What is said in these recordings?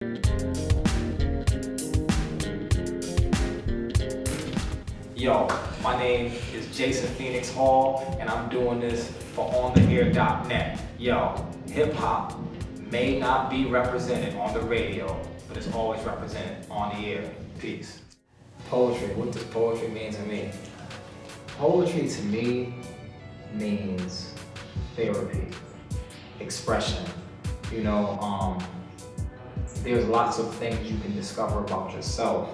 Yo, my name is Jason Phenix Hall, and I'm doing this for OnTheHeir.net. Yo, hip hop may not be represented on the radio, but it's always represented on the air. Peace. Poetry, what does poetry mean to me? Poetry to me means therapy, expression. There's lots of things you can discover about yourself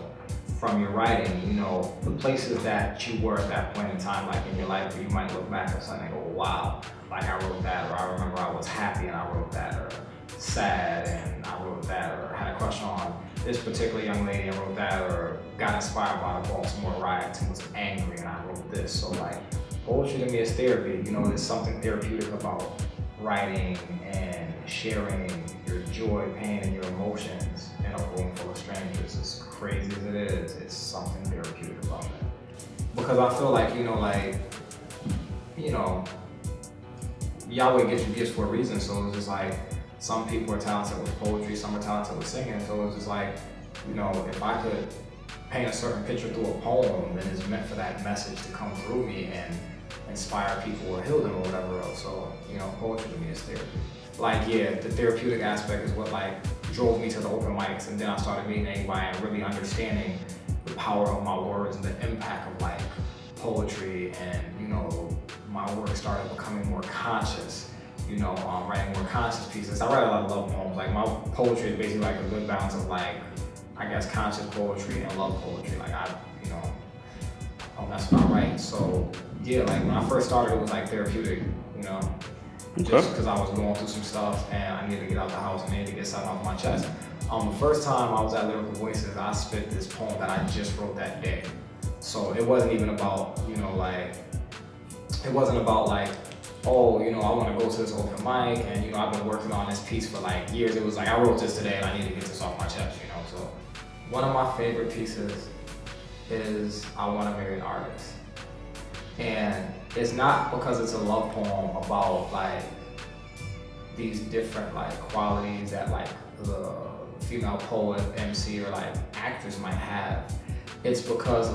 from your writing, the places that you were at that point in time, like in your life, where you might look back at something and go, wow, like I wrote that, or I remember I was happy and I wrote that, or sad and I wrote that, or had a crush on this particular young lady and wrote that, or got inspired by the Baltimore riots and was angry and I wrote this. So like, poetry to me is therapy. There's something therapeutic about writing and sharing your joy, pain, and your emotions in a room full of strangers. As crazy as it is, it's something therapeutic about it. Because I feel like, Yahweh gives you gifts for a reason. So it's just like, some people are talented with poetry, some are talented with singing. So it's just like, if I could paint a certain picture through a poem, then it's meant for that message to come through me and inspire people or heal them or whatever else. So, poetry to me is therapy. Like, yeah, the therapeutic aspect is what drove me to the open mics, and then I started meeting anybody and really understanding the power of my words and the impact of poetry, and my work started becoming more conscious. Writing more conscious pieces. I write a lot of love poems. Like, my poetry is basically a good balance of conscious poetry and love poetry. That's what I write. So yeah, when I first started, it was therapeutic, just because I was going through some stuff and I needed to get out the house and I needed to get something off my chest. The first time I was at Lyrical Voices, I spit this poem that I just wrote that day. So it wasn't even about, it wasn't about oh, I want to go to this open mic and, I've been working on this piece for years. It was I wrote this today and I need to get this off my chest, So one of my favorite pieces is I Want to Marry an Artist. And it's not because it's a love poem about these different qualities that the female poet, MC, or actress might have. It's because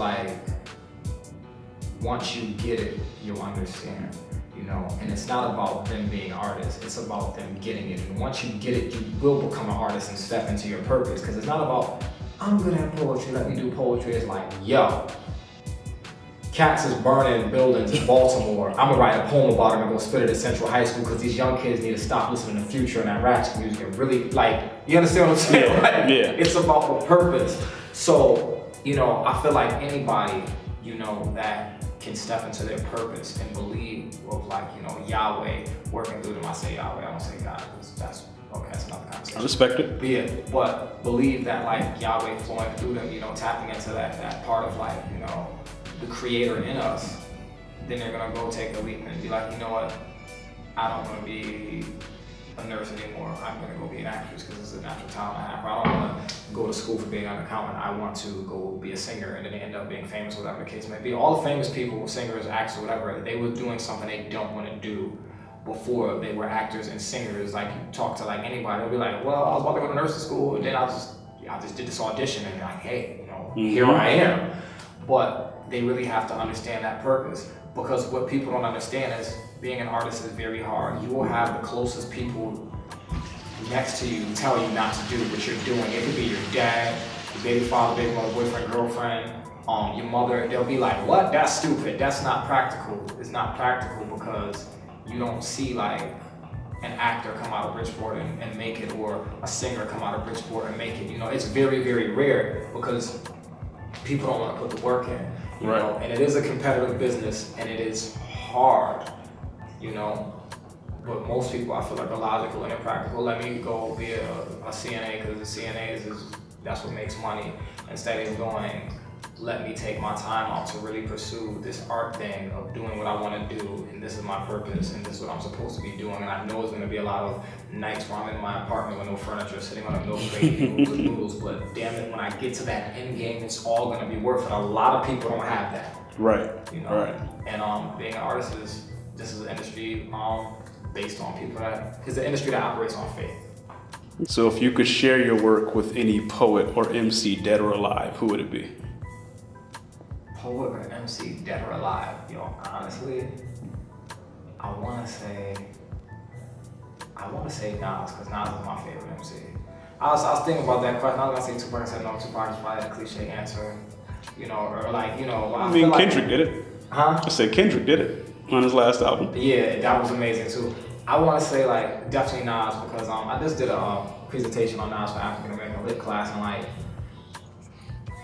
once you get it, you'll understand, and it's not about them being artists, it's about them getting it. And once you get it, you will become an artist and step into your purpose, because it's not about, I'm good at poetry, let me do poetry. It's yo, cats is burning buildings in Baltimore. I'm gonna write a poem about them and go spit it at Central High School because these young kids need to stop listening to Future and that ratchet music and really you understand what I'm saying? Yeah. It's about the purpose. So, I feel like anybody, that can step into their purpose and believe of Yahweh working through them. I say Yahweh, I don't say God, because that's another conversation. I respect it. Yeah, but believe that Yahweh flowing through them, tapping into that part of the creator in us, then they're gonna go take a leap and be you know what, I don't wanna be a nurse anymore, I'm gonna go be an actress because it's a natural talent I have. I don't wanna go to school for being an accountant, I want to go be a singer, and then they end up being famous, whatever the case may be. All the famous people, singers, actors, whatever, they were doing something they don't wanna do before they were actors and singers. You talk to anybody, they'll be well, I was about to go to nursing school, and then I just did this audition, and hey, here I am. But they really have to understand that purpose, because what people don't understand is being an artist is very hard. You will have the closest people next to you tell you not to do what you're doing. It could be your dad, your baby father, baby mother, boyfriend, girlfriend, your mother. They'll be what? That's stupid. That's not practical. It's not practical because you don't see an actor come out of Bridgeport and make it, or a singer come out of Bridgeport and make it. It's very, very rare because people don't want to put the work in, right. And it is a competitive business and it is hard, but most people, I feel are logical and impractical. Let me go be a CNA because the CNAs that's what makes money, instead of going, let me take my time out to really pursue this art thing of doing what I want to do, and this is my purpose, and this is what I'm supposed to be doing. And I know it's going to be a lot of nights where I'm in my apartment with no furniture, sitting on a milk crate with noodles, but damn it, when I get to that end game, it's all going to be worth it. A lot of people don't have that. Right. Right. And being an artist this is an industry based on people it's an industry that operates on faith. So if you could share your work with any poet or MC, dead or alive, who would it be? Poet or MC, dead or alive? Yo, honestly, I wanna say Nas, because Nas is my favorite MC. I was thinking about that question. I was gonna say Tupac. I said no, Tupac is probably a cliche answer. You know, or like, you know, I mean, Kendrick did it. Huh? I said Kendrick did it on his last album. Yeah, that was amazing too. I want to say like definitely Nas because I just did a presentation on Nas for African American Lit class, and like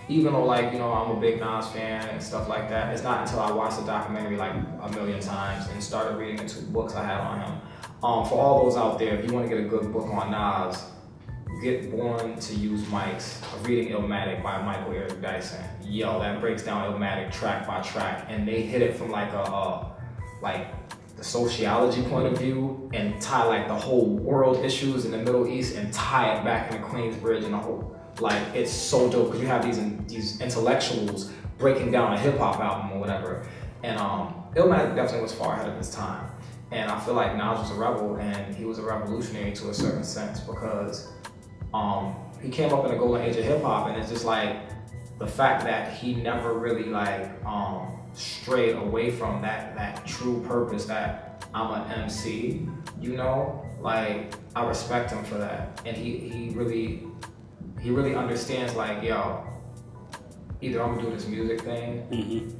even though like, you know, I'm a big Nas fan and stuff like that, it's not until I watched the documentary like a million times and started reading the 2 books I had on him. For all those out there, if you want to get a good book on Nas, get Born to Use Mics, Reading Illmatic by Michael Eric Dyson. Yo, that breaks down Illmatic track by track, and they hit it from like like the sociology point of view and tie like the whole world issues in the Middle East and tie it back into Queensbridge and the whole, like, it's so dope because you have these intellectuals breaking down a hip hop album or whatever. And Illmatic definitely was far ahead of his time. And I feel like Nas was a rebel, and he was a revolutionary to a certain sense because he came up in the golden age of hip hop, and it's just like the fact that he never really like strayed away from that true purpose that I'm an MC, you know, like I respect him for that. And he really understands like, yo, either I'm gonna do this music thing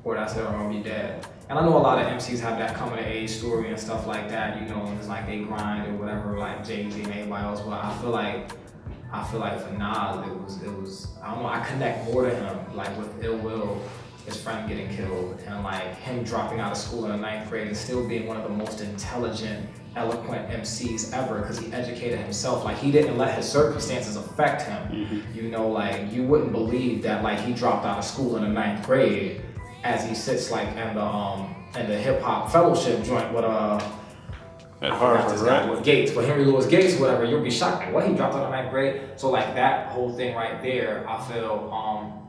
or that's it, or I'm gonna be dead. And I know a lot of MCs have that coming of age story and stuff like that, you know, and it's like they grind or whatever, like Jay-Z and everybody else, but I feel like for Nas, it was, I don't know, I connect more to him, like with Ill Will, his friend getting killed, and like him dropping out of school in the 9th grade and still being one of the most intelligent, eloquent MCs ever because he educated himself. Like he didn't let his circumstances affect him. You know, like you wouldn't believe that like he dropped out of school in the 9th grade as he sits like in the hip hop fellowship joint with at Harvard, right? With Gates, with Henry Louis Gates, whatever. You'll be shocked, like what, he dropped out of 9th grade? So like that whole thing right there, I feel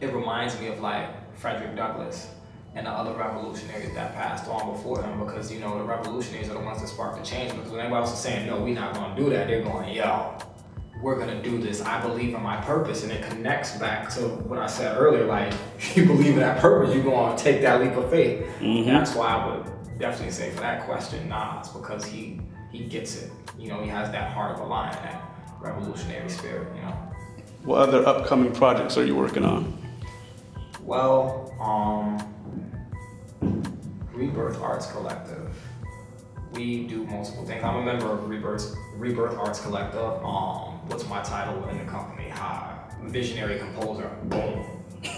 it reminds me of like Frederick Douglass and the other revolutionaries that passed on before him, because you know the revolutionaries are the ones that sparked the change. Because when everybody else is saying no, we're not going to do that, they're going, yo, we're going to do this. I believe in my purpose, and it connects back to what I said earlier. Like you believe in that purpose, you're going to take that leap of faith. That's why I would definitely say for that question, Nas, because he gets it. You know, he has that heart of a lion, that revolutionary spirit. You know. What other upcoming projects are you working on? Well, Rebirth Arts Collective. We do multiple things. I'm a member of Rebirth Arts Collective. What's my title within the company? Visionary composer. Boom.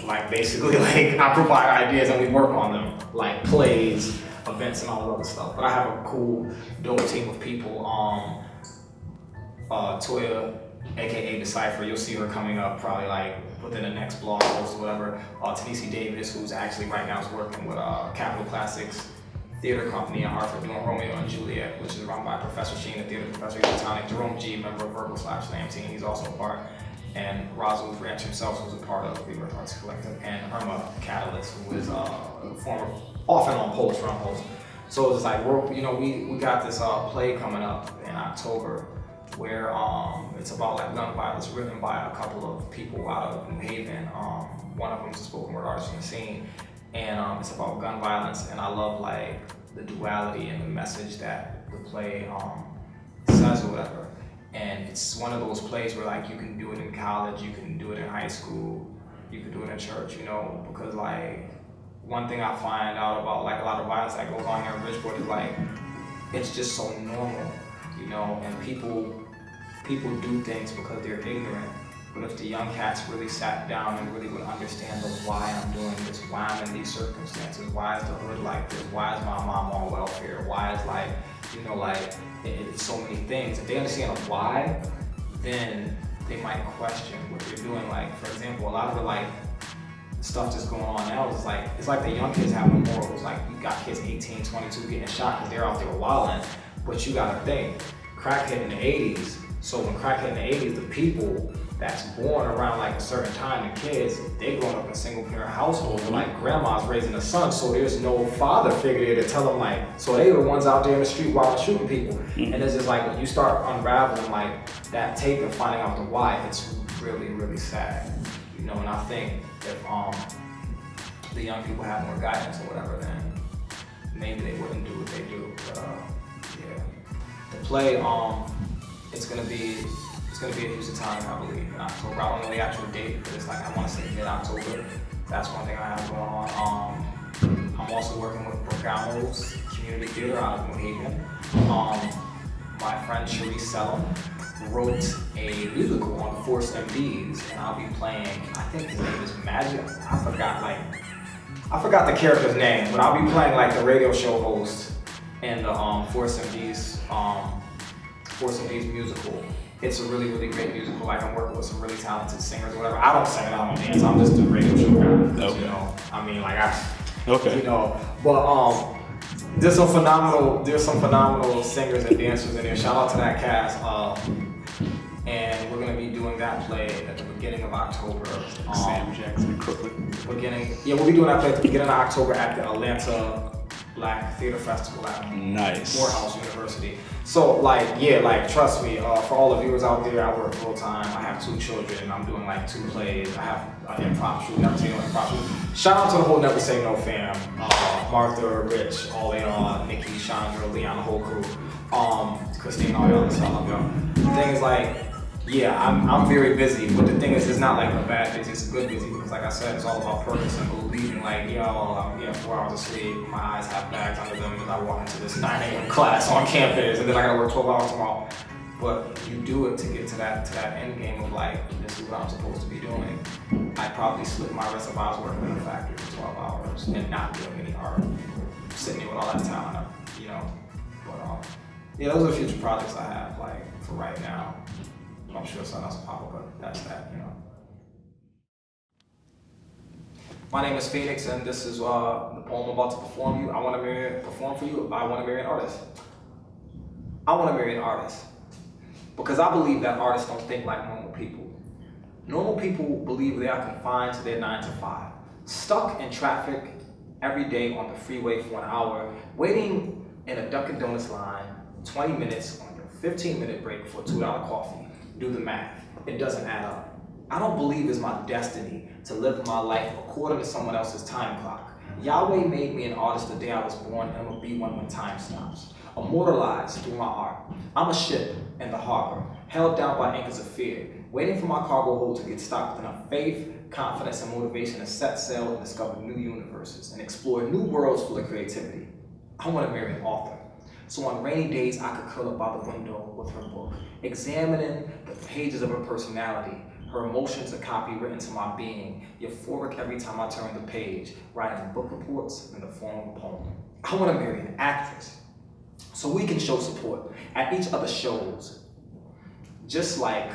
Like basically, like I provide ideas and we work on them, like plays, events, and all that other stuff. But I have a cool, dope team of people. Toya, aka Decipher, you'll see her coming up probably like within the next blog post or whatever. Tanisi Davis, who's actually right now is working with Capital Classics Theater Company in Hartford doing Romeo and Juliet, which is run by Professor Sheen, the theater professor. He's Tonic. Jerome G, member of Verbal Slap Slam team, he's also a part. And Razul Branch himself, who's a part of the Rebirth Arts Collective, and Irma Catalyst, who is a former off and on Polish run host. So it's like we got this play coming up in October where it's about like gun violence, written by a couple of people out of New Haven. One of them is a spoken word artist from the scene, and it's about gun violence. And I love like the duality and the message that the play says or whatever. And it's one of those plays where like you can do it in college, you can do it in high school, you can do it in church, you know, because like one thing I find out about like a lot of violence that goes on here in Bridgeport is like it's just so normal, you know, and people do things because they're ignorant. But if the young cats really sat down and really would understand the why I'm doing this, why I'm in these circumstances, why is the hood like this, why is my mom on welfare, why is like, you know, like it's so many things. If they understand the why, then they might question what they're doing. Like, for example, a lot of the like stuff that's going on now is like, it's like the young kids have no morals. Like you got kids 18, 22 getting shot because they're out there wilding. But you gotta think, crack hit in the 80s, So when crack hit in the 80s, the people that's born around like a certain time, the kids, they growing up in single parent households, and like grandma's raising a son, so there's no father figure there to tell them like, so they were the ones out there in the street wild shooting people. And it's just like, when you start unraveling like that tape and finding out the why, it's really, really sad. You know, and I think if the young people have more guidance or whatever, then maybe they wouldn't do what they do. But yeah, the play, it's gonna be a Houston time, I believe, in October. I don't know the actual date, but it's like, I want to say mid-October. That's one thing I have going on. I'm also working with Bergamo's Community Theater out of New Haven. My friend Sharice Selim wrote a musical on the Force MDs, and I'll be playing, I think his name is Magic. I forgot the character's name, but I'll be playing like the radio show host in the Force MDs musical. It's a really, really great musical. Like, I'm working with some really talented singers or whatever. I don't sing and I don't dance. I'm just a radio show guy. Okay. You know, I mean, like, you know, but there's some phenomenal singers and dancers in there. Shout out to that cast. And we're gonna be doing that play at the beginning of October. Sam Jackson, Crooklyn. We'll be doing that play at the beginning of October at the Atlanta Black Theater Festival at Morehouse University. So like, yeah, like trust me, for all the viewers out there, I work full time. I have 2 children. I'm doing like 2 plays. I have an improv troupe, Never Say No improv troupe. Shout out to the whole Never Say No fam. Martha, Rich, all y'all, Nikki, Chandra, Leon, the whole crew. Christine, all y'all, so I love y'all. The thing is like, yeah, I'm very busy, but the thing is, it's not like a bad busy, it's a good busy, because like I said, it's all about purpose and believing, like, yo, I'm getting 4 hours of sleep, my eyes have bags under them as I walk into this 9 a.m. class on campus, and then I gotta work 12 hours tomorrow. But you do it to get to that end game of like, this is what I'm supposed to be doing. I'd probably slip my rest if I was working in a factory for 12 hours and not doing any art, sitting here with all that talent, you know. But yeah, those are future projects I have, like, for right now. I'm sure something else will pop up, but that's that, you know. My name is Phenix, and this is the poem I'm about to perform for you. I want to marry an artist. I want to marry an artist because I believe that artists don't think like normal people. Normal people believe they are confined to their 9 to 5, stuck in traffic every day on the freeway for an hour, waiting in a Dunkin' Donuts line, 20 minutes on your 15-minute break for a $2 coffee. Do the math. It doesn't add up. I don't believe it's my destiny to live my life according to someone else's time clock. Yahweh made me an artist the day I was born, and will be one when time stops. Immortalized through my art. I'm a ship in the harbor, held down by anchors of fear, waiting for my cargo hold to get stocked with enough faith, confidence, and motivation to set sail and discover new universes and explore new worlds full of creativity. I want to marry an author. So on rainy days, I could curl up by the window with her book, examining the pages of her personality, her emotions, a copy written to my being, euphoric every time I turn the page, writing book reports in the form of a poem. I want to marry an actress so we can show support at each other's shows, just like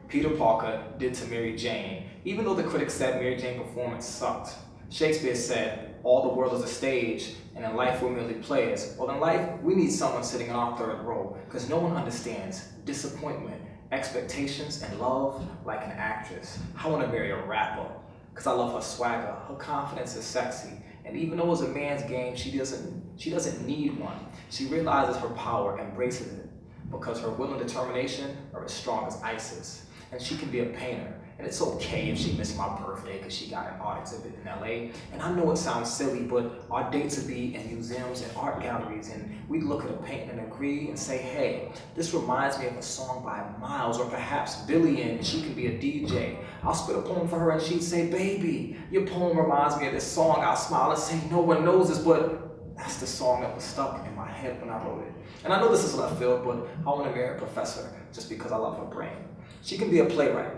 Peter Parker did to Mary Jane. Even though the critics said Mary Jane's performance sucked, Shakespeare said, all the world is a stage, and in life we're merely players. Well, in life, we need someone sitting in our 3rd row, because no one understands disappointment, expectations, and love like an actress. I want to marry a rapper, because I love her swagger. Her confidence is sexy, and even though it's a man's game, she doesn't need one. She realizes her power, embraces it, because her will and determination are as strong as ISIS. And she can be a painter. And it's okay if she missed my birthday because she got an art exhibit in LA. And I know it sounds silly, but our dates would be in museums and art galleries, and we'd look at a painting and agree and say, hey, this reminds me of a song by Miles, or perhaps Billy, and she can be a DJ. I'll spit a poem for her and she'd say, baby, your poem reminds me of this song. I'll smile and say, no one knows this, but that's the song that was stuck in my head when I wrote it. And I know this is left field, but I want to marry a professor just because I love her brain. She can be a playwright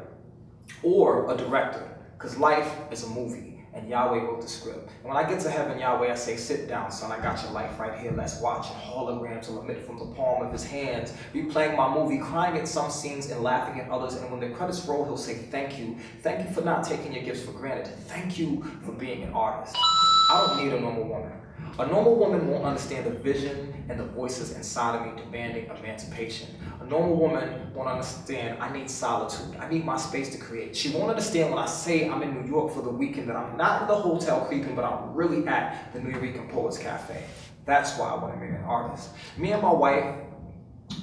or a director, because life is a movie, and Yahweh wrote the script. And when I get to heaven, Yahweh, I say, sit down, son, I got your life right here, let's watch it. Holograms will emit from the palm of his hands, replaying my movie, crying at some scenes and laughing at others, and when the credits roll, he'll say, thank you for not taking your gifts for granted, thank you for being an artist. I don't need a normal woman. A normal woman won't understand the vision and the voices inside of me demanding emancipation. A normal woman won't understand I need solitude. I need my space to create. She won't understand when I say I'm in New York for the weekend that I'm not in the hotel creeping, but I'm really at the New York Poets Cafe. That's why I want to marry an artist. Me and my wife,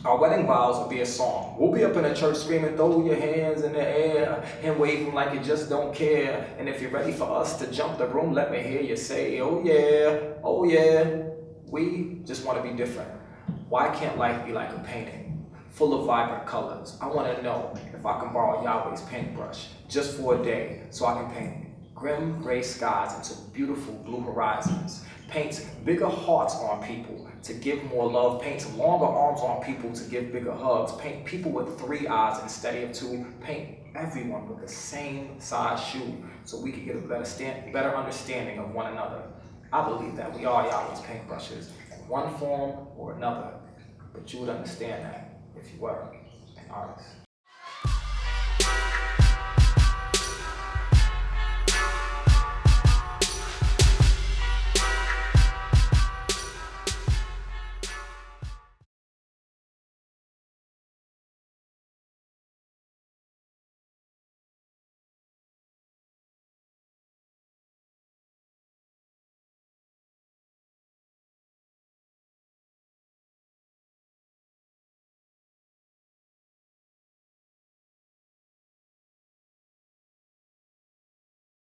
our wedding vows will be a song. We'll be up in the church screaming, throw your hands in the air and wave them like you just don't care. And if you're ready for us to jump the room, let me hear you say, oh yeah. We just want to be different. Why can't life be like a painting, full of vibrant colors? I want to know if I can borrow Yahweh's paintbrush just for a day so I can paint grim gray skies into beautiful blue horizons. Paint bigger hearts on people to give more love. Paint longer arms on people to give bigger hugs. Paint people with 3 eyes instead of 2. Paint everyone with the same size shoe so we can get a better understanding of one another. I believe that we are Yahweh's paintbrushes in one form or another, but you would understand that if you were an artist.